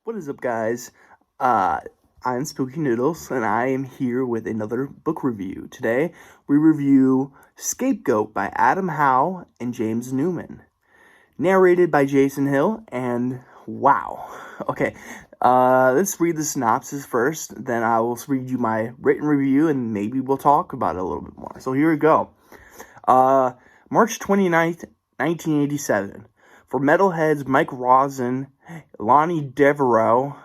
What is up, guys? Uh, I'm Spooky Noodles, and I am here with another book review. Today, we review Scapegoat by Adam Howe and James Newman, narrated by Jason Hill. And wow, okay, let's read the synopsis first. Then I will read you my written review, and maybe we'll talk about it a little bit more. So here we go. Uh, March 29th, 1987. For metalheads Mike Rosen, Lonnie Devereaux,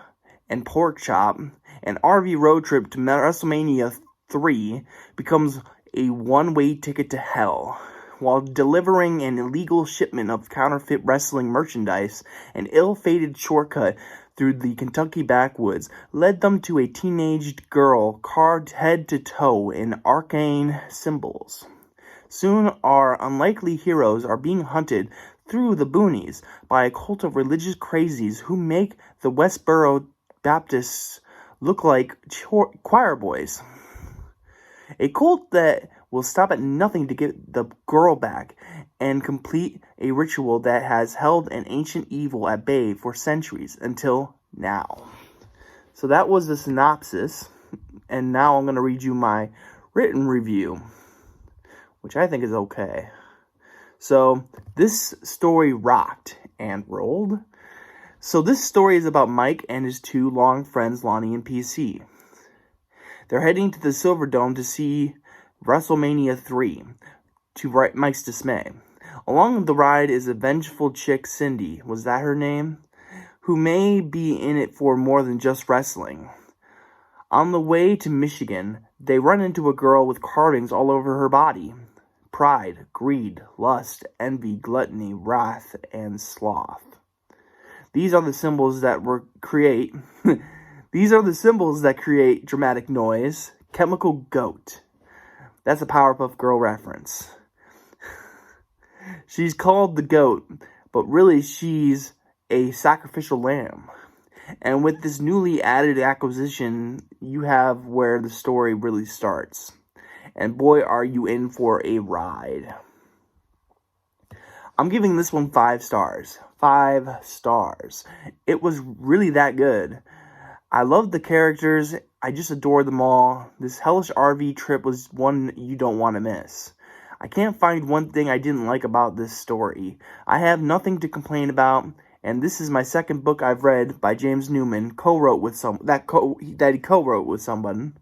and Porkchop, an RV road trip to WrestleMania 3 becomes a one-way ticket to hell. While delivering an illegal shipment of counterfeit wrestling merchandise, an ill-fated shortcut through the Kentucky backwoods led them to a teenage girl carved head to toe in arcane symbols. Soon our unlikely heroes are being hunted through the boonies by a cult of religious crazies who make the Westboro Baptists look like choir boys. A cult that will stop at nothing to get the girl back and complete a ritual that has held an ancient evil at bay for centuries until now. So that was the synopsis, and now I'm going to read you my written review, which I think is okay. So, this story rocked and rolled. So, this story is about Mike and his two long friends, Lonnie and PC. They're heading to the Silverdome to see WrestleMania 3, to Mike's dismay. Along the ride is a vengeful chick, Cindy, was that her name? Who may be in it for more than just wrestling. On the way to Michigan, they run into a girl with carvings all over her body. Pride, greed, lust, envy, gluttony, wrath, and sloth. These are the symbols that create dramatic noise. Chemical goat. That's a Powerpuff Girl reference. She's called the goat, but really she's a sacrificial lamb. And with this newly added acquisition, you have where the story really starts. And boy, are you in for a ride. I'm giving this one 5 stars. 5 stars. It was really that good. I loved the characters. I just adored them all. This hellish RV trip was one you don't want to miss. I can't find one thing I didn't like about this story. I have nothing to complain about, and this is my second book I've read by James Newman, that he co-wrote with someone.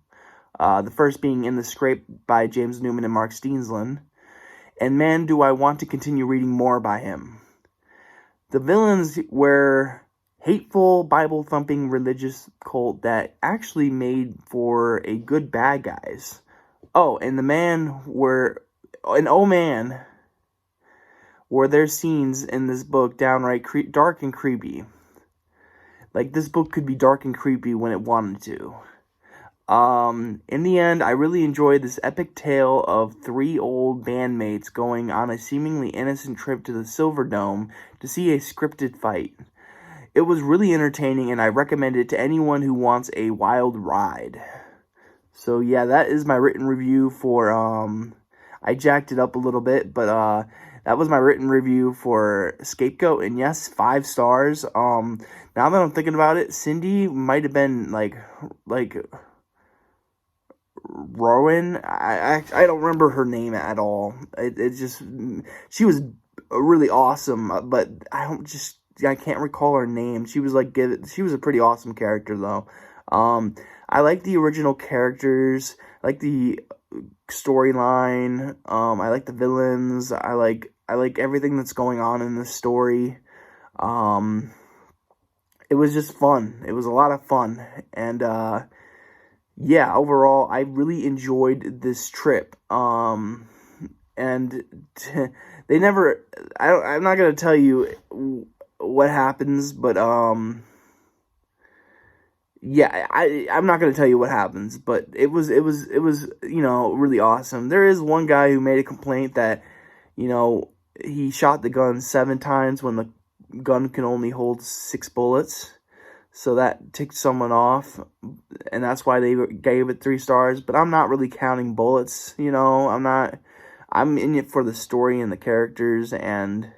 The first being In the Scrape by James Newman and Mark Steensland. And man, do I want to continue reading more by him. The villains were hateful, Bible-thumping religious cult that actually made for a good bad guys. Oh, and were there scenes in this book downright dark and creepy. Like, this book could be dark and creepy when it wanted to. In the end, I really enjoyed this epic tale of 3 old bandmates going on a seemingly innocent trip to the Silverdome to see a scripted fight. It was really entertaining, and I recommend it to anyone who wants a wild ride. So yeah, that is my written review for, I jacked it up a little bit, but, that was my written review for Scapegoat, and yes, 5 stars. Now that I'm thinking about it, Cindy might have been, like, Rowan. I don't remember her name at all. She was really awesome, but I can't recall her name. She was a pretty awesome character though. I like the original characters. I like the storyline. I like the villains. I like everything that's going on in the story. It was just fun. It was a lot of fun, and yeah, overall, I really enjoyed this trip. And they never. I'm not gonna tell you what happens, but yeah, I'm not gonna tell you what happens. But it was really awesome. There is one guy who made a complaint that he shot the gun 7 times when the gun can only hold 6 bullets. So that ticked someone off, and that's why they gave it 3 stars. But I'm not really counting bullets, I'm in it for the story and the characters, and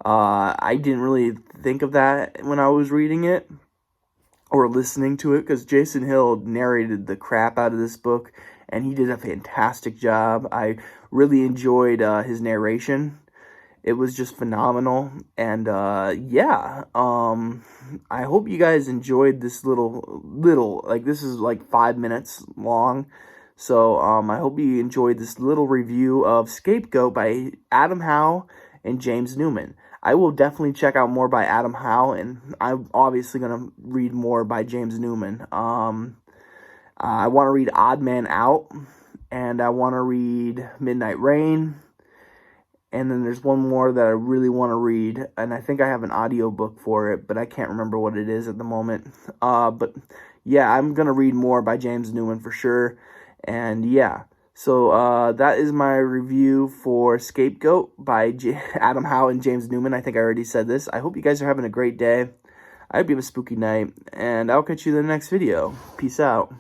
I didn't really think of that when I was reading it. or listening to it, because Jason Hill narrated the crap out of this book, and he did a fantastic job. I really enjoyed his narration. It was just phenomenal, and yeah, I hope you guys enjoyed this little, like, this is like 5 minutes long, so I hope you enjoyed this little review of Scapegoat by Adam Howe and James Newman. I will definitely check out more by Adam Howe, and I'm obviously going to read more by James Newman. I want to read Odd Man Out, and I want to read Midnight Rain, and then there's one more that I really want to read, and I think I have an audiobook for it, but I can't remember what it is at the moment. But yeah, I'm going to read more by James Newman for sure, and yeah. So that is my review for Scapegoat by Adam Howe and James Newman. I think I already said this. I hope you guys are having a great day. I hope you have a spooky night, and I'll catch you in the next video. Peace out.